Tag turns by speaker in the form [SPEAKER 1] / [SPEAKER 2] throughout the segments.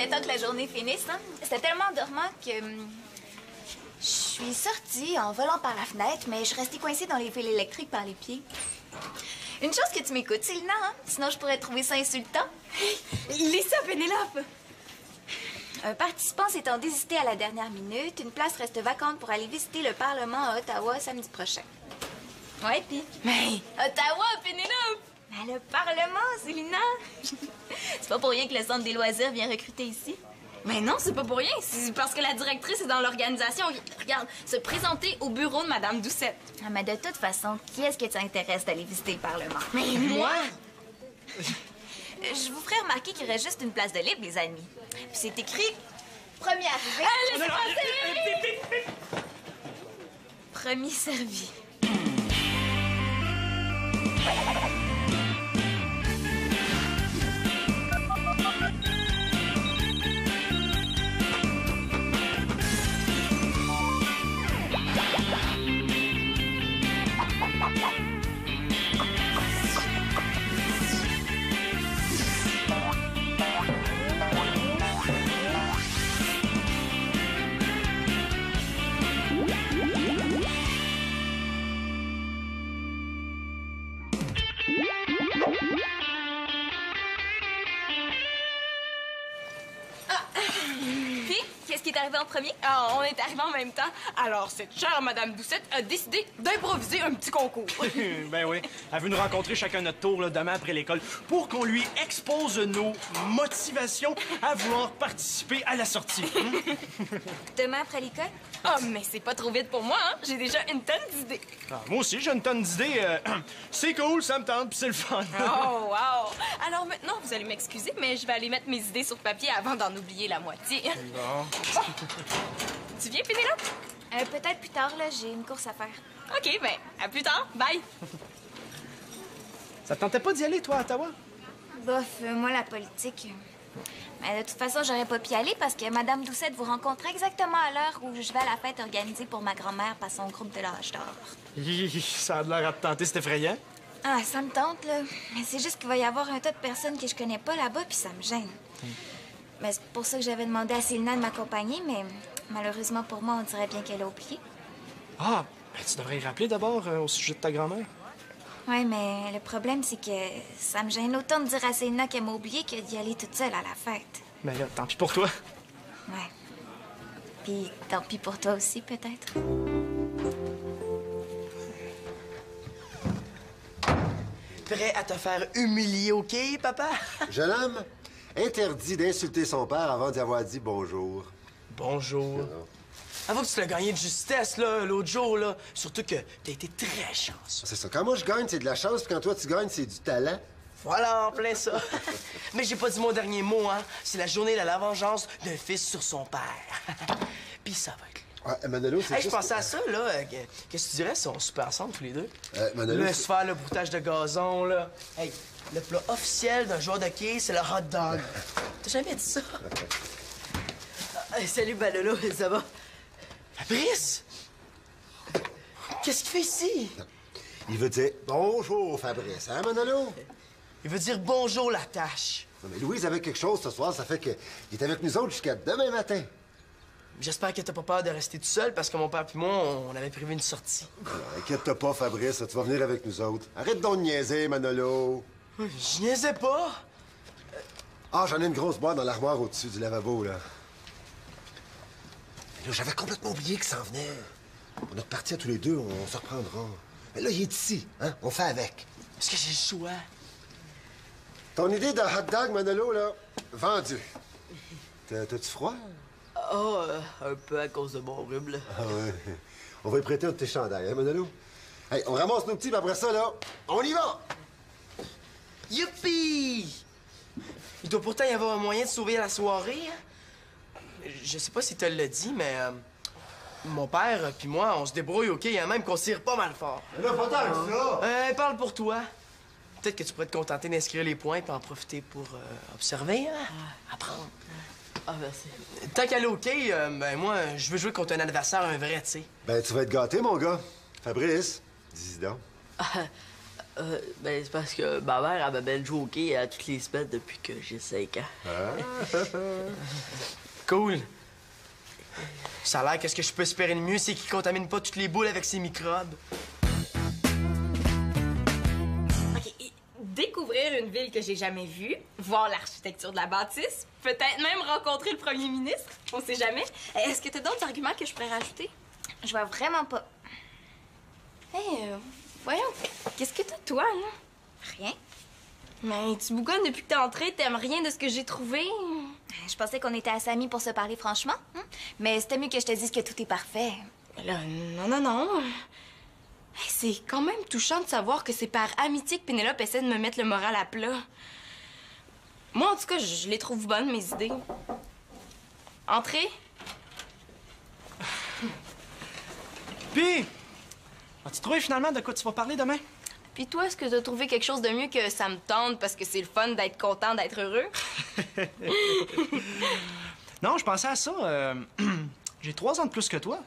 [SPEAKER 1] serait temps que la journée finisse, hein? C'était tellement dormant que... je suis sortie en volant par la fenêtre, mais je suis restée coincée dans les fils électriques par les pieds. Une chose que tu m'écoutes, Célina, hein? Sinon, je pourrais trouver ça insultant.
[SPEAKER 2] Lis ça, Pénélope!
[SPEAKER 1] Un participant s'étant désisté à la dernière minute, une place reste vacante pour aller visiter le Parlement à Ottawa samedi prochain. Ouais, pis...
[SPEAKER 2] Mais Ottawa, Pénélope!
[SPEAKER 1] Mais le Parlement, Célina! C'est pas pour rien que le Centre des loisirs vient recruter ici.
[SPEAKER 2] Mais non, c'est pas pour rien. C'est parce que la directrice est dans l'organisation. Regarde, se présenter au bureau de Madame Doucette.
[SPEAKER 1] Ah, mais de toute façon, qui est-ce que tu intéresse d'aller visiter le Parlement?
[SPEAKER 2] Mais moi?
[SPEAKER 1] Je vous ferai remarquer qu'il reste juste une place de libre, les amis. Puis c'est écrit... Premier arrivé...
[SPEAKER 2] Allez, passer!
[SPEAKER 1] Premier servi. Qu'est-ce qui est arrivé en premier?
[SPEAKER 2] Ah, on est arrivés en même temps. Alors, cette chère Madame Doucette a décidé d'improviser un petit concours.
[SPEAKER 3] Ben oui. Elle veut nous rencontrer chacun notre tour là, demain après l'école pour qu'on lui expose nos motivations à vouloir participer à la sortie.
[SPEAKER 1] Demain après l'école?
[SPEAKER 2] Ah, mais c'est pas trop vite pour moi, hein? J'ai déjà une tonne d'idées.
[SPEAKER 3] Ah, moi aussi, j'ai une tonne d'idées. C'est cool, ça me tente, puis c'est le fun.
[SPEAKER 2] Oh, wow! Alors maintenant, vous allez m'excuser, mais je vais aller mettre mes idées sur papier avant d'en oublier la moitié.
[SPEAKER 3] Bon.
[SPEAKER 2] Tu viens, Pénélope?
[SPEAKER 1] Peut-être plus tard, là, j'ai une course à faire.
[SPEAKER 2] OK, ben, à plus tard. Bye!
[SPEAKER 3] Ça te tentait pas d'y aller, toi, à Ottawa?
[SPEAKER 1] Bof, moi, la politique... Mais de toute façon, j'aurais pas pu y aller parce que Madame Doucette vous rencontre exactement à l'heure où je vais à la fête organisée pour ma grand-mère par son groupe de l'âge d'or.
[SPEAKER 3] Ça a l'air à te tenter, c'est effrayant.
[SPEAKER 1] Ah, ça me tente, là. Mais c'est juste qu'il va y avoir un tas de personnes que je connais pas là-bas, puis ça me gêne. Mais c'est pour ça que j'avais demandé à Célina de m'accompagner, mais malheureusement pour moi, on dirait bien qu'elle a oublié.
[SPEAKER 3] Ah, ben tu devrais y rappeler d'abord au sujet de ta grand-mère.
[SPEAKER 1] Ouais, mais le problème, c'est que ça me gêne autant de dire à Célina qu'elle m'a oublié que d'y aller toute seule à la fête.
[SPEAKER 3] Mais là, tant pis pour toi.
[SPEAKER 1] Ouais. Puis tant pis pour toi aussi, peut-être.
[SPEAKER 4] Prêt à te faire humilier, OK, papa?
[SPEAKER 5] Jeune homme, interdit d'insulter son père avant d'y avoir dit bonjour.
[SPEAKER 4] Bonjour. Avoue que tu l'as gagné de justesse, là, l'autre jour, là. Surtout que t'as été très chanceux.
[SPEAKER 5] C'est ça. Quand moi je gagne, c'est de la chance, puis quand toi tu gagnes, c'est du talent.
[SPEAKER 4] Voilà, en plein ça. Mais j'ai pas dit mon dernier mot, hein. C'est la journée de la vengeance d'un fils sur son père. Puis ça va être...
[SPEAKER 5] Ouais, Manolo, c'est
[SPEAKER 4] Hey, je
[SPEAKER 5] juste...
[SPEAKER 4] pensais à ça, là. Qu'est-ce que tu dirais si on soupait ensemble, tous les deux?
[SPEAKER 5] Manolo...
[SPEAKER 4] Laisse faire le broutage de gazon, là. Hey, le plat officiel d'un joueur de hockey, c'est le hot dog. T'as jamais dit ça? Salut, Manolo, ça va? Fabrice! Qu'est-ce qu'il fait ici?
[SPEAKER 5] Il veut dire bonjour, Fabrice, hein, Manolo?
[SPEAKER 4] Il veut dire bonjour, la tâche.
[SPEAKER 5] Non, mais Louise avait quelque chose ce soir, ça fait qu'il est avec nous autres jusqu'à demain matin.
[SPEAKER 4] J'espère que t'as pas peur de rester tout seul parce que mon père et moi, on avait prévu une sortie.
[SPEAKER 5] Alors, inquiète-toi pas, Fabrice, tu vas venir avec nous autres. Arrête donc de niaiser, Manolo.
[SPEAKER 4] Je niaisais pas.
[SPEAKER 5] Ah, j'en ai une grosse boîte dans l'armoire au-dessus du lavabo, là. Mais là, j'avais complètement oublié qu'il s'en venait. On est repartis à tous les deux, on se reprendra. Mais là, il est ici, hein? On fait avec.
[SPEAKER 4] Est-ce que j'ai le choix?
[SPEAKER 5] Ton idée de hot dog, Manolo, là, vendue. T'as-tu froid?
[SPEAKER 4] Oh, un peu à cause de mon rhume, là.
[SPEAKER 5] Ah ouais. On va y prêter un de tes chandails, hein, Manolo? Hey, on ramasse nos petits, puis après ça, là, on y va!
[SPEAKER 4] Youpi! Il doit pourtant y avoir un moyen de sauver la soirée, hein? Je sais pas si tu l'as dit, mais... mon père puis moi, on se débrouille, OK? Hein, même qu'on tire pas mal fort.
[SPEAKER 5] Là, pas tant que ça!
[SPEAKER 4] Parle pour toi. Peut-être que tu pourrais te contenter d'inscrire les points puis en profiter pour observer, hein? Apprendre. Ah, merci. Tant qu'elle est OK, ben moi, je veux jouer contre un adversaire, un vrai, tu sais.
[SPEAKER 5] Ben, tu vas être gâté, mon gars. Fabrice, dis-y donc.
[SPEAKER 4] Ben, c'est parce que ma mère, elle m'amène jouer au hockey à toutes les semaines depuis que j'ai 5 ans. Cool. Ça a l'air que ce que je peux espérer de mieux, c'est qu'il contamine pas toutes les boules avec ses microbes.
[SPEAKER 2] OK. Découvrir une ville que j'ai jamais vue, voir l'architecture de la bâtisse, peut-être même rencontrer le premier ministre. On sait jamais. Est-ce que t'as d'autres arguments que je pourrais rajouter?
[SPEAKER 1] Je vois vraiment pas.
[SPEAKER 2] Hey, voyons, qu'est-ce que t'as, toi, là?
[SPEAKER 1] Rien.
[SPEAKER 2] Mais tu bougonnes depuis que t'es entrée, t'aimes rien de ce que j'ai trouvé.
[SPEAKER 1] Je pensais qu'on était assez amis pour se parler franchement. Hein? Mais c'était mieux que je te dise que tout est parfait.
[SPEAKER 2] Mais là, non. Hey, c'est quand même touchant de savoir que c'est par amitié que Pénélope essaie de me mettre le moral à plat. Moi, en tout cas, je les trouve bonnes, mes idées. Entrez.
[SPEAKER 3] Puis, as-tu trouvé finalement de quoi tu vas parler demain?
[SPEAKER 2] Puis toi, est-ce que t'as trouvé quelque chose de mieux que ça me tente parce que c'est le fun d'être content, d'être heureux?
[SPEAKER 3] Non, je pensais à ça. J'ai 3 ans de plus que toi.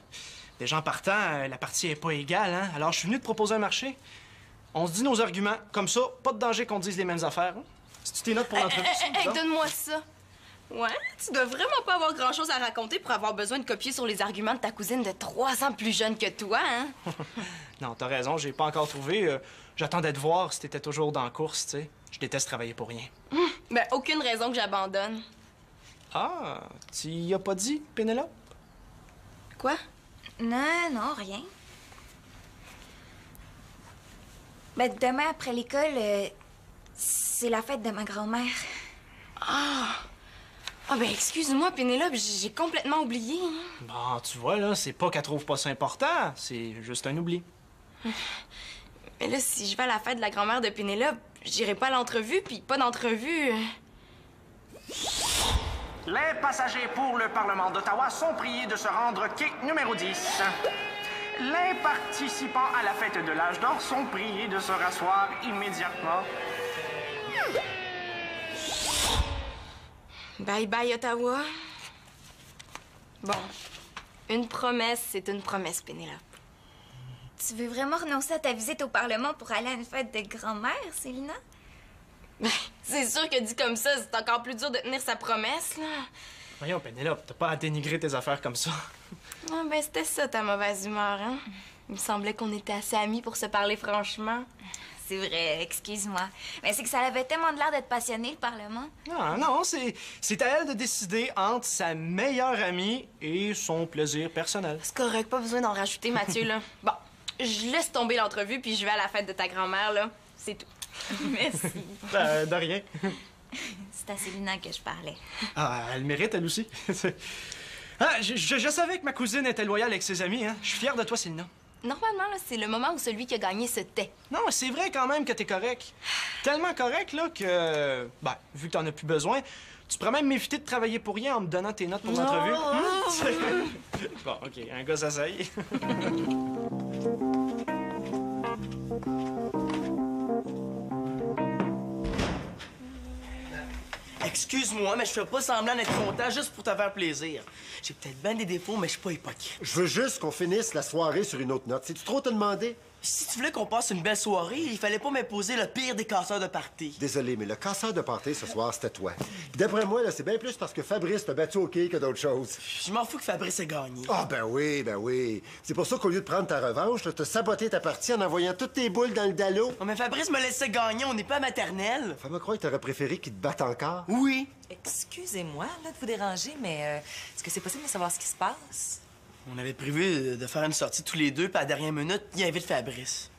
[SPEAKER 3] Déjà en partant, la partie est pas égale, hein? Alors je suis venu te proposer un marché. On se dit nos arguments. Comme ça, pas de danger qu'on dise les mêmes affaires. Hein? Si tu t'es notes pour l'entrevue,
[SPEAKER 2] Hey, donne-moi ça. Ouais, tu dois vraiment pas avoir grand-chose à raconter pour avoir besoin de copier sur les arguments de ta cousine de 3 ans plus jeune que toi, hein?
[SPEAKER 3] Non, t'as raison, j'ai pas encore trouvé. J'attendais de voir si t'étais toujours dans la course, tu sais. Je déteste travailler pour rien.
[SPEAKER 2] Ben, aucune raison que j'abandonne.
[SPEAKER 3] Ah, tu y as pas dit, Pénélope?
[SPEAKER 2] Quoi?
[SPEAKER 1] Non, rien. Ben, demain après l'école, c'est la fête de ma grand-mère.
[SPEAKER 2] Ah ben, excuse-moi, Pénélope, j'ai complètement oublié.
[SPEAKER 3] Bon, tu vois, là, c'est pas qu'elle trouve pas ça important, c'est juste un oubli.
[SPEAKER 2] Mais là, si je vais à la fête de la grand-mère de Pénélope, j'irai pas à l'entrevue, puis pas d'entrevue.
[SPEAKER 6] Les passagers pour le Parlement d'Ottawa sont priés de se rendre quai numéro 10. Les participants à la fête de l'âge d'or sont priés de se rasseoir immédiatement.
[SPEAKER 2] Bye bye, Ottawa. Bon, une promesse, c'est une promesse, Pénélope.
[SPEAKER 1] Tu veux vraiment renoncer à ta visite au Parlement pour aller à une fête de grand-mère, Célina?
[SPEAKER 2] C'est sûr que dit comme ça, c'est encore plus dur de tenir sa promesse, là.
[SPEAKER 3] Voyons, Pénélope, t'as pas à dénigrer tes affaires comme ça.
[SPEAKER 2] Ah ben, c'était ça, ta mauvaise humeur, hein? Il me semblait qu'on était assez amis pour se parler franchement.
[SPEAKER 1] C'est vrai, excuse-moi. Mais c'est que ça avait tellement de l'air d'être passionné, le Parlement.
[SPEAKER 3] Non, c'est à elle de décider entre sa meilleure amie et son plaisir personnel.
[SPEAKER 2] C'est correct, pas besoin d'en rajouter, Mathieu, là. Bon, je laisse tomber l'entrevue, puis je vais à la fête de ta grand-mère, là. C'est tout. Merci.
[SPEAKER 3] De rien.
[SPEAKER 1] C'est à Célina que je parlais.
[SPEAKER 3] Ah, elle mérite, elle aussi. Je savais que ma cousine était loyale avec ses amis, hein. Je suis fier de toi, Célina.
[SPEAKER 2] Normalement, là, c'est le moment où celui qui a gagné se tait.
[SPEAKER 3] Non, c'est vrai quand même que t'es correct. Tellement correct, là, que... Ben, vu que t'en as plus besoin, tu pourrais même m'éviter de travailler pour rien en me donnant tes notes pour l'entrevue. Bon, OK, un gars s'essaye.
[SPEAKER 4] Excuse-moi, mais je fais pas semblant d'être content juste pour te faire plaisir. J'ai peut-être bien des défauts, mais je suis pas hypocrite.
[SPEAKER 5] Je veux juste qu'on finisse la soirée sur une autre note. C'est-tu trop te demander?
[SPEAKER 4] Si tu voulais qu'on passe une belle soirée, il fallait pas m'imposer le pire des casseurs de party.
[SPEAKER 5] Désolé, mais le casseur de party ce soir, c'était toi. Puis d'après moi, là, c'est bien plus parce que Fabrice t'a battu au quai que d'autres choses.
[SPEAKER 4] Je m'en fous que Fabrice ait gagné.
[SPEAKER 5] Ah, ben oui. C'est pour ça qu'au lieu de prendre ta revanche, t'as saboté ta partie en envoyant toutes tes boules dans le dallo.
[SPEAKER 4] Oh, mais Fabrice me laissait gagner, on n'est pas maternelle.
[SPEAKER 5] Fais-moi croire que t'aurais préféré qu'il te batte encore.
[SPEAKER 4] Oui.
[SPEAKER 7] Excusez-moi là, de vous déranger, mais est-ce que c'est possible de savoir ce qui se passe?
[SPEAKER 4] On avait prévu de faire une sortie tous les deux, puis à la dernière minute, il invite Fabrice.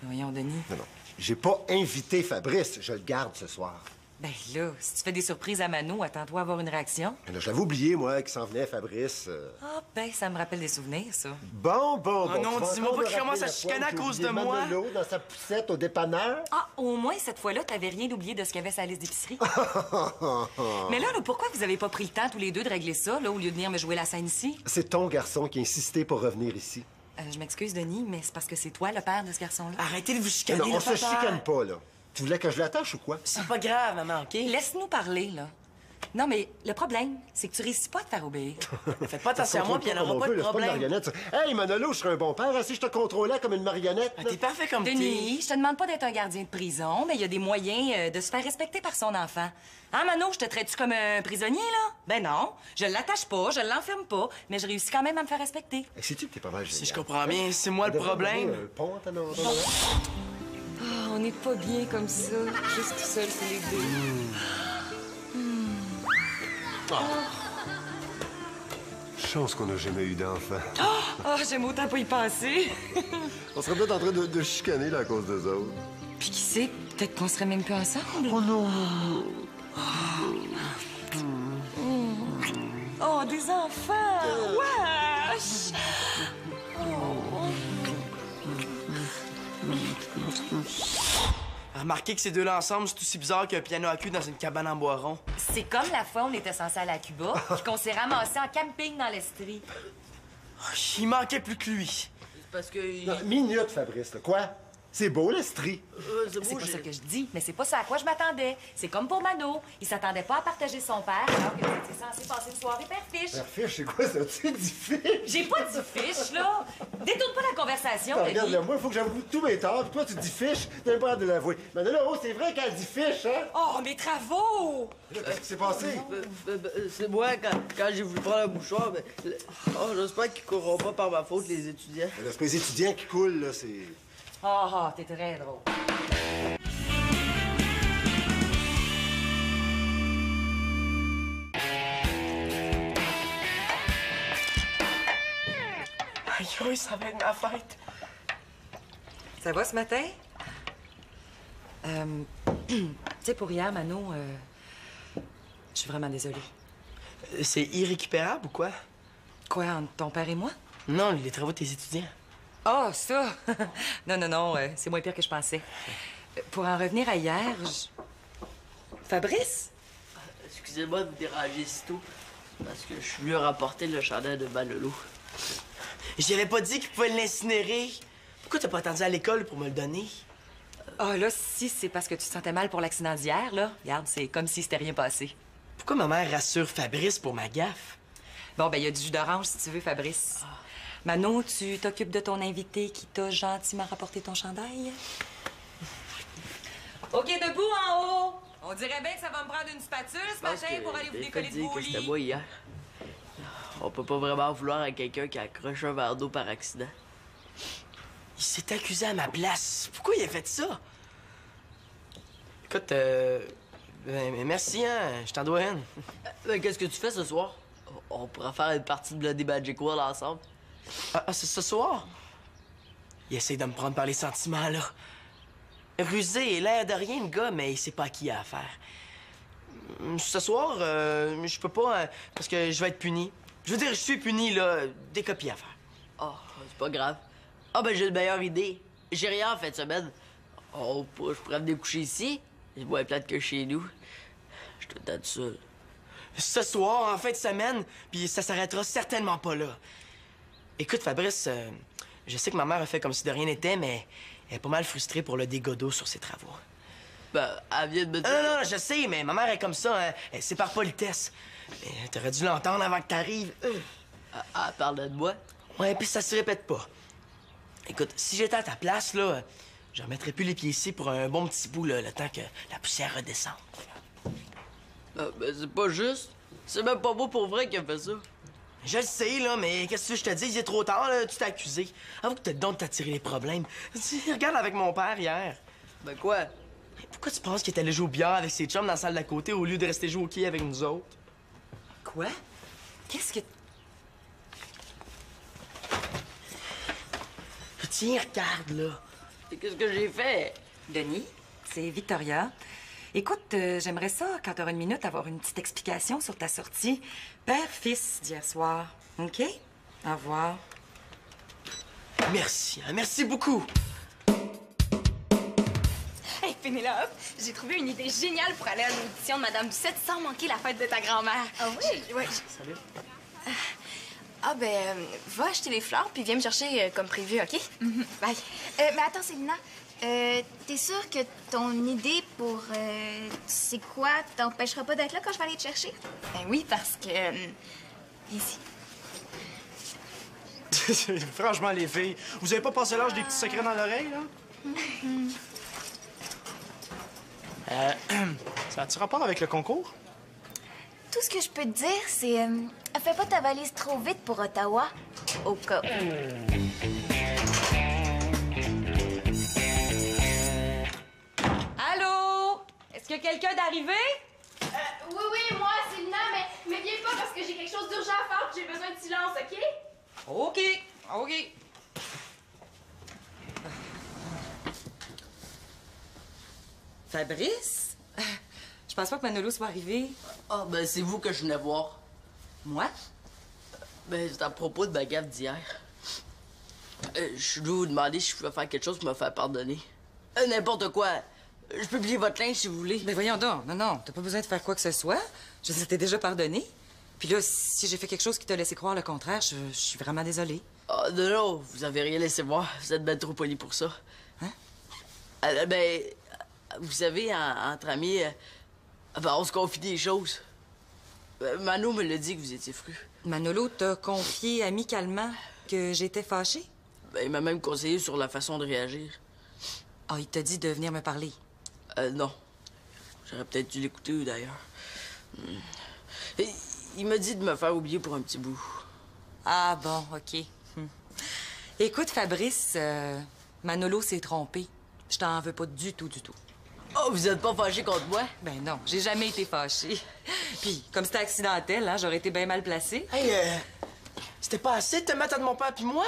[SPEAKER 7] Voyons, Denis.
[SPEAKER 5] Non. J'ai pas invité Fabrice, je le garde ce soir.
[SPEAKER 7] Ben là, si tu fais des surprises à Mano, attends-toi à avoir une réaction.
[SPEAKER 5] Mais là, je l'avais oublié, moi, qu'il s'en venait, Fabrice.
[SPEAKER 7] Ah, ben, ça me rappelle des souvenirs, ça.
[SPEAKER 5] Bon.
[SPEAKER 4] Oh non,
[SPEAKER 5] Tu vas
[SPEAKER 4] dis-moi
[SPEAKER 5] encore
[SPEAKER 4] pas qu'il
[SPEAKER 5] me
[SPEAKER 4] commence à
[SPEAKER 5] rappeler la
[SPEAKER 4] chicaner
[SPEAKER 5] fois
[SPEAKER 4] à
[SPEAKER 5] où
[SPEAKER 4] cause
[SPEAKER 5] j'ai
[SPEAKER 4] de
[SPEAKER 5] oublié
[SPEAKER 4] moi.
[SPEAKER 5] Manolo dans sa poussette au dépanneur.
[SPEAKER 7] Ah, au moins, cette fois-là, t'avais rien oublié de ce qu'il y avait sur la liste d'épicerie. Mais là, pourquoi vous avez pas pris le temps, tous les deux, de régler ça, là, au lieu de venir me jouer la scène ici?
[SPEAKER 5] C'est ton garçon qui a insisté pour revenir ici.
[SPEAKER 7] Je m'excuse, Denis, mais c'est parce que c'est toi le père de ce garçon-là.
[SPEAKER 4] Arrêtez de vous chicaner,
[SPEAKER 5] Non, on
[SPEAKER 4] le
[SPEAKER 5] se
[SPEAKER 4] papa.
[SPEAKER 5] chicane pas, là. Tu voulais que je l'attache ou quoi?
[SPEAKER 4] C'est pas grave, maman, OK?
[SPEAKER 7] Laisse-nous parler, là. Non, mais le problème, c'est que tu réussis pas à te faire obéir.
[SPEAKER 4] Faites pas attention à moi, puis il n'y en aura pas de problème.
[SPEAKER 5] Hey, Manolo, je serais un bon père si je te contrôlais comme une marionnette.
[SPEAKER 4] T'es parfait comme t'es.
[SPEAKER 7] Denis, je te demande pas d'être un gardien de prison, mais il y a des moyens de se faire respecter par son enfant. Hein, Mano, je te traite-tu comme un prisonnier, là? Ben non, je l'attache pas, je l'enferme pas, mais je réussis quand même à me faire respecter.
[SPEAKER 5] Sais-tu que t'es pas mal génial?
[SPEAKER 4] Si je comprends bien, c'est moi le problème.
[SPEAKER 7] On n'est pas bien comme ça, juste tout seul sur les deux.
[SPEAKER 5] Chance qu'on n'a jamais eu d'enfant.
[SPEAKER 7] Oh, j'aime autant pas y penser.
[SPEAKER 5] On serait peut-être en train de chicaner là à cause des autres.
[SPEAKER 7] Puis qui sait, peut-être qu'on serait même plus ensemble.
[SPEAKER 5] Oh non!
[SPEAKER 7] Oh, des enfants! Wesh!
[SPEAKER 4] Remarquez que ces deux-là ensemble, c'est aussi bizarre qu'un piano à cul dans une cabane en bois rond.
[SPEAKER 7] C'est comme la fois où on était censé aller à Cuba, puis qu'on s'est ramassé en camping dans l'Estrie.
[SPEAKER 4] Il manquait plus que lui.
[SPEAKER 8] Parce que...
[SPEAKER 5] Non, minute, Fabrice, là. Quoi? C'est beau, l'Estrie.
[SPEAKER 7] C'est pas ça que je dis, mais c'est pas ça à quoi je m'attendais. C'est comme pour Mano. Il s'attendait pas à partager son père, alors que vous étiez censé passer une soirée père-fiche.
[SPEAKER 5] Père-fiche, c'est quoi ça? Tu dis fiche?
[SPEAKER 7] J'ai pas dit fiche, là. Détourne pas la conversation,
[SPEAKER 5] Attends,
[SPEAKER 7] Denis.
[SPEAKER 5] regarde, moi, il faut que j'avoue tous mes torts, puis toi, tu dis fiche, t'as même pas hâte de l'avouer. Mais là, oh, c'est vrai qu'elle dit fiche, hein?
[SPEAKER 7] Oh, mes travaux!
[SPEAKER 5] Qu'est-ce qui s'est passé?
[SPEAKER 8] C'est moi, quand j'ai voulu prendre un mouchoir, mais... Oh, j'espère qu'ils courront pas par ma faute, les étudiants.
[SPEAKER 5] Là, c'est pas les étudiants qui coulent, là, c'est...
[SPEAKER 7] Ah, t'es très drôle.
[SPEAKER 4] Aïe, ça va être ma fête.
[SPEAKER 7] Ça va ce matin? Tu sais, pour hier, Mano, je suis vraiment désolée.
[SPEAKER 4] C'est irrécupérable ou quoi?
[SPEAKER 7] Quoi, entre ton père et moi?
[SPEAKER 4] Non, les travaux de tes étudiants.
[SPEAKER 7] Ah, ça! non, c'est moins pire que je pensais. Pour en revenir à hier, Fabrice?
[SPEAKER 8] Excusez-moi de vous déranger si tôt, parce que je suis venu rapporter le chandail de Manolo.
[SPEAKER 4] J'y avais pas dit qu'il pouvait l'incinérer. Pourquoi t'as pas attendu à l'école pour me le donner?
[SPEAKER 7] Ah, là, si c'est parce que tu te sentais mal pour l'accident d'hier, là, regarde, c'est comme si c'était rien passé.
[SPEAKER 4] Pourquoi ma mère rassure Fabrice pour ma gaffe?
[SPEAKER 7] Bon, ben, il y a du jus d'orange si tu veux, Fabrice. Mano, tu t'occupes de ton invité qui t'a gentiment rapporté ton chandail? OK, debout en haut! On dirait bien que ça va me prendre une spatule ce matin pour aller vous décoller de vos lits.
[SPEAKER 8] C'était moi hier. On peut pas vraiment vouloir à quelqu'un qui a accroché un verre d'eau par accident.
[SPEAKER 4] Il s'est accusé à ma place. Pourquoi il a fait ça? Écoute, merci, hein. Je t'en dois une.
[SPEAKER 8] Qu'est-ce que tu fais ce soir? On pourrait faire une partie de Bloody Magic World ensemble.
[SPEAKER 4] Ah, c'est ce soir? Il essaie de me prendre par les sentiments, là. Rusé et l'air de rien, le gars, mais il sait pas à qui il a affaire. Ce soir, je peux pas, parce que je vais être puni. Je veux dire, je suis puni, là. Des copies à faire.
[SPEAKER 8] Oh, c'est pas grave. Ah, ben, j'ai une meilleure idée. J'ai rien en fin de semaine. Oh, je pourrais venir coucher ici. C'est moins plate que chez nous. Je suis tout le temps seul.
[SPEAKER 4] Ce soir, en fin de semaine, puis ça s'arrêtera certainement pas là. Écoute, Fabrice, je sais que ma mère a fait comme si de rien n'était, mais elle est pas mal frustrée pour le dégât d'eau sur ses travaux.
[SPEAKER 8] Ben, elle vient de me dire...
[SPEAKER 4] Non, je sais, mais ma mère est comme ça, hein. C'est par politesse. Mais t'aurais dû l'entendre avant que t'arrives.
[SPEAKER 8] Elle parlait de moi.
[SPEAKER 4] Ouais, puis ça se répète pas. Écoute, si j'étais à ta place, là, je remettrais plus les pieds ici pour un bon petit bout, là, le temps que la poussière redescende.
[SPEAKER 8] Ben, c'est pas juste. C'est même pas beau pour vrai qu'il a fait ça.
[SPEAKER 4] Je le sais, là, mais qu'est-ce que je te dis? Il est trop tard, là. Tu t'es accusé. Avoue que t'as le don de t'attirer les problèmes. Regarde avec mon père hier.
[SPEAKER 8] Ben quoi?
[SPEAKER 4] Pourquoi tu penses qu'il est allé jouer au billard avec ses chums dans la salle d'à côté au lieu de rester jouer au quai avec nous autres?
[SPEAKER 7] Quoi? Qu'est-ce que...
[SPEAKER 4] Tiens, regarde, là.
[SPEAKER 8] Qu'est-ce que j'ai fait?
[SPEAKER 7] Denis, c'est Victoria. Écoute, j'aimerais ça, quand t'auras une minute, avoir une petite explication sur ta sortie père-fils d'hier soir. OK? Au revoir.
[SPEAKER 4] Merci, hein, merci beaucoup.
[SPEAKER 2] Hey, Pénélope, j'ai trouvé une idée géniale pour aller à l'audition de Madame Doucette sans manquer la fête de ta grand-mère. Ah oui? Oui.
[SPEAKER 4] Salut.
[SPEAKER 2] Va acheter les fleurs puis viens me chercher comme prévu, OK? Bye. Mais attends, Célina,
[SPEAKER 1] T'es sûr que ton idée pour, tu sais quoi, t'empêchera pas d'être là quand je vais aller te chercher?
[SPEAKER 2] Ben oui, parce que...
[SPEAKER 1] Ici.
[SPEAKER 3] Franchement, les filles, vous avez pas passé l'âge des petits secrets dans l'oreille, là? Ça a-tu rapport avec le concours?
[SPEAKER 1] Tout ce que je peux te dire, c'est... fais pas ta valise trop vite pour Ottawa, au cas où.
[SPEAKER 7] Allô? Est-ce que quelqu'un d'arrivé?
[SPEAKER 2] Oui, moi, c'est Lina, mais viens pas parce que j'ai quelque chose d'urgent à faire, j'ai besoin de silence, OK?
[SPEAKER 7] OK. Fabrice? Je pense pas que Manolo soit arrivé.
[SPEAKER 8] Ah, ben, c'est vous que je venais voir.
[SPEAKER 7] Moi?
[SPEAKER 8] Ben, c'est à propos de ma gaffe d'hier. Je suis venu vous demander si je pouvais faire quelque chose pour me faire pardonner. N'importe quoi. Je peux plier votre linge si vous voulez.
[SPEAKER 7] Ben voyons donc. Non, t'as pas besoin de faire quoi que ce soit. Je t'ai déjà pardonné. Puis là, si j'ai fait quelque chose qui t'a laissé croire le contraire, je suis vraiment désolée.
[SPEAKER 8] Ah, non, vous avez rien laissé voir. Vous êtes ben trop poli pour ça.
[SPEAKER 7] Hein?
[SPEAKER 8] Ben, vous savez, entre amis, ben, on se confie des choses. Mano me l'a dit que vous étiez fru.
[SPEAKER 7] Manolo t'a confié amicalement que j'étais fâchée?
[SPEAKER 8] Ben, il m'a même conseillé sur la façon de réagir.
[SPEAKER 7] Ah, il t'a dit de venir me parler?
[SPEAKER 8] Non. J'aurais peut-être dû l'écouter, d'ailleurs. Il m'a dit de me faire oublier pour un petit bout.
[SPEAKER 7] Ah bon, OK. Écoute, Fabrice, Manolo s'est trompé. Je t'en veux pas du tout.
[SPEAKER 8] Oh, vous êtes pas fâché contre moi?
[SPEAKER 7] Ben non, j'ai jamais été fâchée. Puis, comme c'était accidentel, hein, j'aurais été bien mal placée.
[SPEAKER 4] Hey, c'était pas assez de te mettre entre mon père puis moi?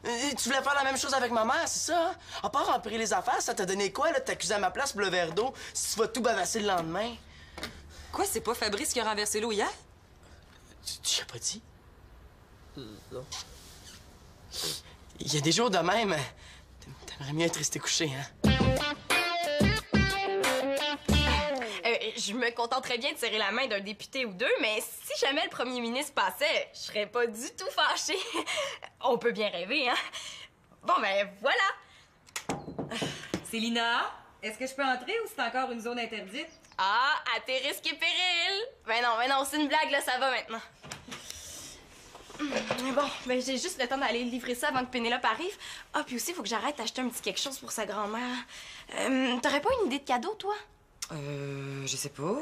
[SPEAKER 4] Tu voulais faire la même chose avec ma mère, c'est ça? Hein? À part empirer les affaires, ça t'a donné quoi, là, de t'accuser à ma place pour le verre d'eau si tu vas tout bavasser le lendemain?
[SPEAKER 7] Quoi, c'est pas Fabrice qui a renversé l'eau hier?
[SPEAKER 4] Tu l'as pas dit?
[SPEAKER 8] Non.
[SPEAKER 4] Il y a des jours de même, t'aimerais mieux être resté couché, hein?
[SPEAKER 2] Je me contenterais bien de serrer la main d'un député ou deux, mais si jamais le premier ministre passait, je serais pas du tout fâchée. On peut bien rêver, hein? Bon, ben voilà.
[SPEAKER 7] Célina, est-ce que je peux entrer ou c'est encore une zone interdite?
[SPEAKER 2] Ah, à tes risques et périls! Ben non, c'est une blague, là, ça va maintenant. Mais bon, ben j'ai juste le temps d'aller livrer ça avant que Pénélope arrive. Ah, puis aussi, il faut que j'arrête d'acheter un petit quelque chose pour sa grand-mère. T'aurais pas une idée de cadeau, toi?
[SPEAKER 7] Je sais pas.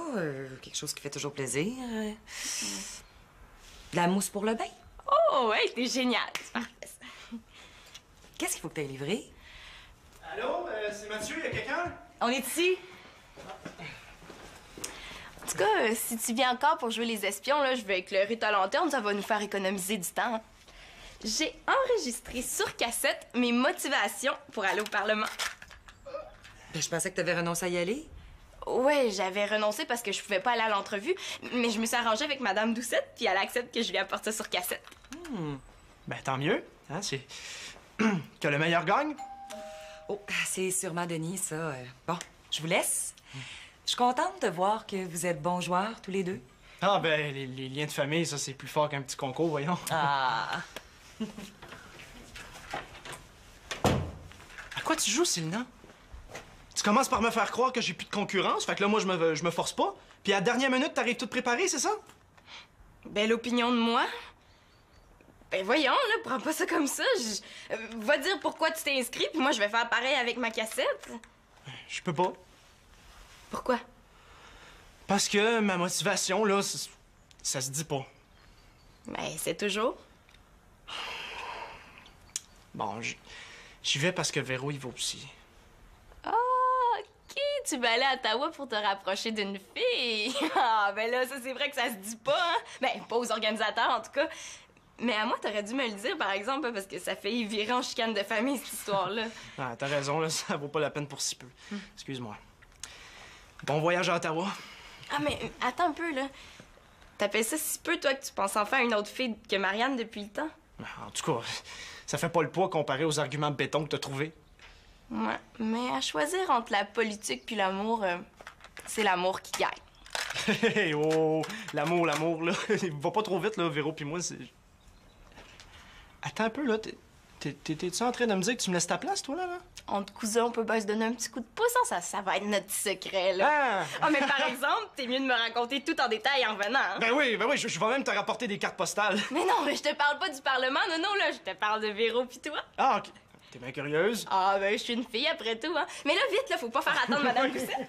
[SPEAKER 7] Quelque chose qui fait toujours plaisir. De la mousse pour le bain.
[SPEAKER 2] Oh, ouais, t'es génial. C'est parfait, ça.
[SPEAKER 7] Qu'est-ce qu'il faut que t'aies livré?
[SPEAKER 3] Allô, c'est Mathieu, y a quelqu'un?
[SPEAKER 7] On est ici.
[SPEAKER 2] En tout cas, si tu viens encore pour jouer les espions, là, je vais éclairer ta lanterne, ça va nous faire économiser du temps. J'ai enregistré sur cassette mes motivations pour aller au Parlement.
[SPEAKER 7] Ben, je pensais que t'avais renoncé à y aller.
[SPEAKER 2] Ouais, j'avais renoncé parce que je pouvais pas aller à l'entrevue, mais je me suis arrangée avec Madame Doucette, puis elle accepte que je lui apporte ça sur cassette.
[SPEAKER 3] Ben, tant mieux. Hein, c'est... que le meilleur gagne.
[SPEAKER 7] Oh, c'est sûrement Denis, ça. Bon, je vous laisse. Je suis contente de voir que vous êtes bons joueurs, tous les deux.
[SPEAKER 3] Ah, ben, les liens de famille, ça, c'est plus fort qu'un petit concours, voyons.
[SPEAKER 7] Ah!
[SPEAKER 3] À quoi tu joues, Célina? Tu commences par me faire croire que j'ai plus de concurrence, fait que là, moi, je me force pas. Puis à la dernière minute, t'arrives toute préparée, c'est ça?
[SPEAKER 2] Belle opinion de moi. Ben voyons, là, prends pas ça comme ça. Va dire pourquoi tu t'es inscrit, puis moi, je vais faire pareil avec ma cassette.
[SPEAKER 3] Je peux pas.
[SPEAKER 2] Pourquoi?
[SPEAKER 3] Parce que ma motivation, là, ça se dit pas.
[SPEAKER 2] Ben, c'est toujours.
[SPEAKER 3] Bon, j'y vais parce que Véro, il va aussi.
[SPEAKER 2] Ah, OK, tu vas aller à Ottawa pour te rapprocher d'une fille. Ah, ben là, ça, c'est vrai que ça se dit pas, hein? Ben, pas aux organisateurs, en tout cas. Mais à moi, t'aurais dû me le dire, par exemple, parce que ça fait virer en chicane de famille, cette histoire-là.
[SPEAKER 3] Ah, t'as raison, là, ça vaut pas la peine pour si peu. Excuse-moi. Bon voyage à Ottawa.
[SPEAKER 2] Ah, mais attends un peu, là. T'appelles ça si peu, toi, que tu penses enfin à une autre fille que Marianne depuis le temps?
[SPEAKER 3] En tout cas, ça fait pas le poids comparé aux arguments de béton que t'as trouvés.
[SPEAKER 2] Ouais, mais à choisir entre la politique puis l'amour, c'est l'amour qui gagne.
[SPEAKER 3] Hey, oh, l'amour, là. Va pas trop vite, là, Véro puis moi, c'est... Attends un peu, là. T'es-tu en train de me dire que tu me laisses ta place, toi, là?
[SPEAKER 2] Entre cousins, on peut bien se donner un petit coup de pouce, hein? Ça va être notre petit secret, là.
[SPEAKER 3] Ah!
[SPEAKER 2] Ah, mais par exemple, t'es mieux de me raconter tout en détail en revenant, hein?
[SPEAKER 3] Ben oui, je vais même te rapporter des cartes postales.
[SPEAKER 2] Mais non, mais je te parle pas du Parlement, non, là, je te parle de Véro pis toi.
[SPEAKER 3] Ah, OK. T'es bien curieuse?
[SPEAKER 2] Ah, ben, je suis une fille après tout, hein. Mais là, vite, là, faut pas faire attendre Madame Doucette.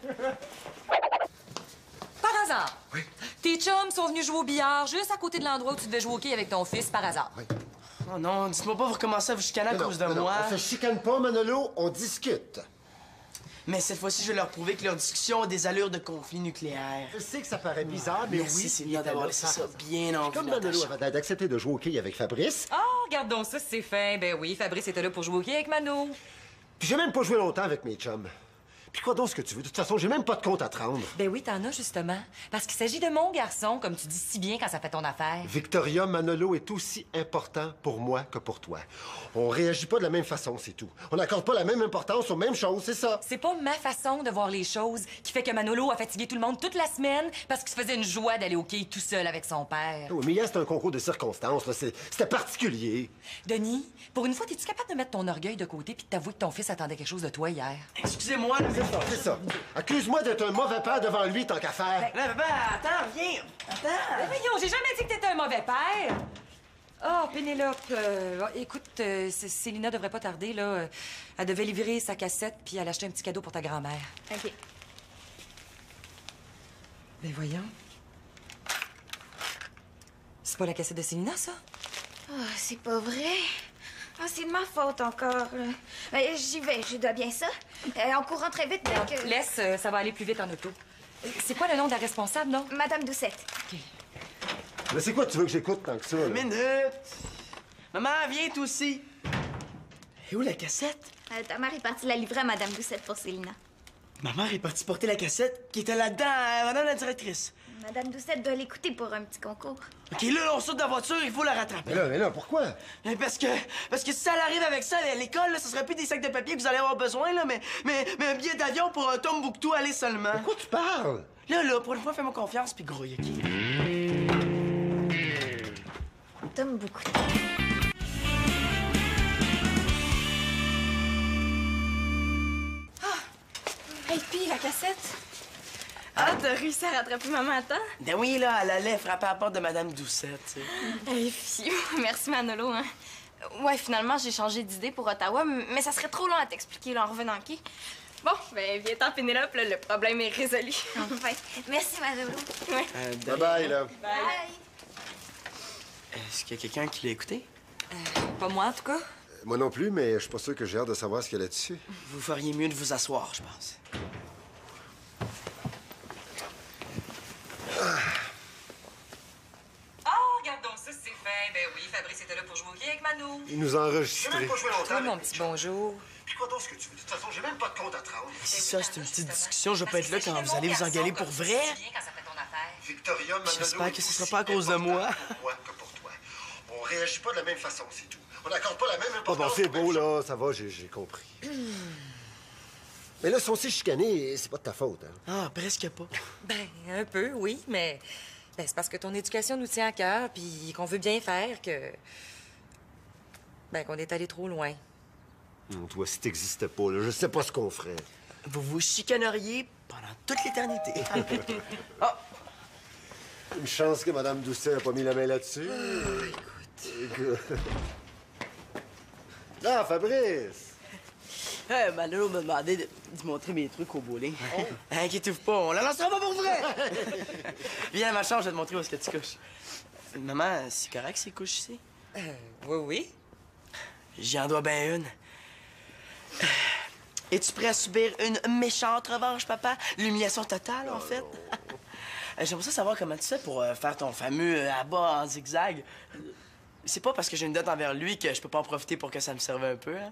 [SPEAKER 7] Par hasard.
[SPEAKER 5] Oui.
[SPEAKER 7] Tes chums sont venus jouer au billard juste à côté de l'endroit où tu devais jouer au quai avec ton fils, par hasard.
[SPEAKER 5] Oui.
[SPEAKER 4] Oh non, dites-moi pas vous recommencez à vous chicaner à cause de moi.
[SPEAKER 5] On se chicane pas, Manolo, on discute.
[SPEAKER 4] Mais cette fois-ci, je vais leur prouver que leur discussion a des allures de conflit nucléaire.
[SPEAKER 5] Je sais que ça paraît bizarre, mais
[SPEAKER 4] Merci,
[SPEAKER 5] oui,
[SPEAKER 4] Céline, d'avoir laissé ça bien en vue
[SPEAKER 5] Comme
[SPEAKER 4] dans ta
[SPEAKER 5] Manolo
[SPEAKER 4] chambre.
[SPEAKER 5] avait d'accepter de jouer au quai avec Fabrice,
[SPEAKER 7] Ah, regarde donc ça, c'est fin. Ben oui, Fabrice était là pour jouer au quai avec Mano.
[SPEAKER 5] puis j'ai même pas joué longtemps avec mes chums. Puis quoi donc ce que tu veux? De toute façon, j'ai même pas de compte à te rendre.
[SPEAKER 7] Ben oui, t'en as justement. Parce qu'il s'agit de mon garçon, comme tu dis si bien quand ça fait ton affaire.
[SPEAKER 5] Victoria, Manolo est aussi important pour moi que pour toi. On réagit pas de la même façon, c'est tout. On n'accorde pas la même importance aux mêmes choses, c'est ça.
[SPEAKER 7] C'est pas ma façon de voir les choses qui fait que Manolo a fatigué tout le monde toute la semaine parce qu'il se faisait une joie d'aller au quai tout seul avec son père.
[SPEAKER 5] Oui, mais hier, c'était un concours de circonstances, là. C'était particulier.
[SPEAKER 7] Denis, pour une fois, es-tu capable de mettre ton orgueil de côté puis de t'avouer que ton fils attendait quelque chose de toi hier?
[SPEAKER 4] Excusez-moi, là.
[SPEAKER 5] C'est ça. Accuse-moi d'être un mauvais père devant lui, tant qu'à faire.
[SPEAKER 4] Là, papa, attends, viens. Attends.
[SPEAKER 7] Ben voyons, j'ai jamais dit que t'étais un mauvais père! Oh, Pénélope, écoute, Célina devrait pas tarder, là. Elle devait livrer sa cassette puis elle acheter un petit cadeau pour ta grand-mère.
[SPEAKER 2] OK.
[SPEAKER 7] Ben voyons. C'est pas la cassette de Célina, ça?
[SPEAKER 1] Oh, c'est pas vrai. Ah, c'est de ma faute encore. Là. Ben, j'y vais, je dois bien ça. En courant très vite, dès que...
[SPEAKER 7] Laisse, ça va aller plus vite en auto. C'est quoi le nom de la responsable, non?
[SPEAKER 1] Madame Doucette.
[SPEAKER 7] OK.
[SPEAKER 5] Mais c'est quoi que tu veux que j'écoute tant que ça, là?
[SPEAKER 4] Une minute. Maman, viens, toi aussi. Et où la cassette?
[SPEAKER 1] Ta mère est partie la livrer à Madame Doucette pour Célina.
[SPEAKER 4] Ma mère est partie porter la cassette qui était là-dedans, madame la directrice.
[SPEAKER 1] Madame Doucette doit l'écouter pour un petit concours.
[SPEAKER 4] OK, là, on saute de la voiture, il faut la rattraper.
[SPEAKER 5] Mais là, pourquoi?
[SPEAKER 4] Parce que si elle arrive avec ça à l'école, là, ce serait plus des sacs de papier que vous allez avoir besoin, là, mais un billet d'avion pour Tombouctou aller seulement.
[SPEAKER 5] De quoi tu parles?
[SPEAKER 4] Là, pour une fois, fais-moi confiance puis grouille, OK?
[SPEAKER 1] T'aimes beaucoup.
[SPEAKER 2] Hey, puis la cassette? Ah, t'as réussi à rattraper maman à temps?
[SPEAKER 4] Ben oui, là, elle allait frapper à la porte de Madame Doucette, tu sais.
[SPEAKER 2] Hey, fiu, merci Manolo, hein. Ouais, finalement, j'ai changé d'idée pour Ottawa, mais ça serait trop long à t'expliquer là, en revenant, OK? Bon, ben, viens-t'en, Pénélope, là, le problème est résolu.
[SPEAKER 1] Enfin, merci, Manolo.
[SPEAKER 2] Ouais.
[SPEAKER 5] Bye-bye, là.
[SPEAKER 1] Bye.
[SPEAKER 4] Est-ce qu'il y a quelqu'un qui l'a écouté?
[SPEAKER 7] Pas moi, en tout cas.
[SPEAKER 5] Moi non plus, mais je suis pas sûr que j'ai hâte de savoir ce qu'il y a là-dessus.
[SPEAKER 4] Vous feriez mieux de vous asseoir, je pense.
[SPEAKER 7] Ah, regarde donc ça, c'est fin. Ben oui, Fabrice était là pour jouer au quai avec Mano.
[SPEAKER 5] Il nous a enregistrés.
[SPEAKER 7] Toi, mon petit bonjour.
[SPEAKER 5] Puis quoi donc ce que tu veux? De toute façon, j'ai même pas de compte à te rendre.
[SPEAKER 4] Si ça, c'est une petite discussion, je vais pas être là quand vous allez vous engueuler pour vrai.
[SPEAKER 5] Victoria, Manolo...
[SPEAKER 4] J'espère que ce sera pas à cause de moi.
[SPEAKER 5] Pour moi que pour toi. On réagit pas de la même façon, c'est tout. On n'accorde pas la même Ah importance... bon, c'est aux mêmes beau, choses. là. Ça va, j'ai compris. Mais là, si on s'est chicané, c'est pas de ta faute, hein.
[SPEAKER 4] Ah, presque pas.
[SPEAKER 7] Ben, un peu, oui, mais ben, c'est parce que ton éducation nous tient à cœur, puis qu'on veut bien faire, que. Ben, qu'on est allé trop loin.
[SPEAKER 5] Toi, si t'existais pas, là, je sais pas ce qu'on ferait.
[SPEAKER 4] Vous vous chicaneriez pendant toute l'éternité.
[SPEAKER 5] Une chance que Mme Doucet a pas mis la main là-dessus. Écoute. Ah, Fabrice!
[SPEAKER 4] Manolo m'a demandé de montrer mes trucs au bowling. Inquiétez-vous pas, on la lancera pas pour vrai! Viens à ma chambre, je vais te montrer où est-ce que tu couches. Maman, c'est correct ces couches ici?
[SPEAKER 7] Oui, oui.
[SPEAKER 4] J'y en dois bien une. Es-tu prêt à subir une méchante revanche, papa? L'humiliation totale, en fait. J'aimerais ça savoir comment tu fais pour faire ton fameux abat en zigzag. C'est pas parce que j'ai une dette envers lui que je peux pas en profiter pour que ça me serve un peu, hein?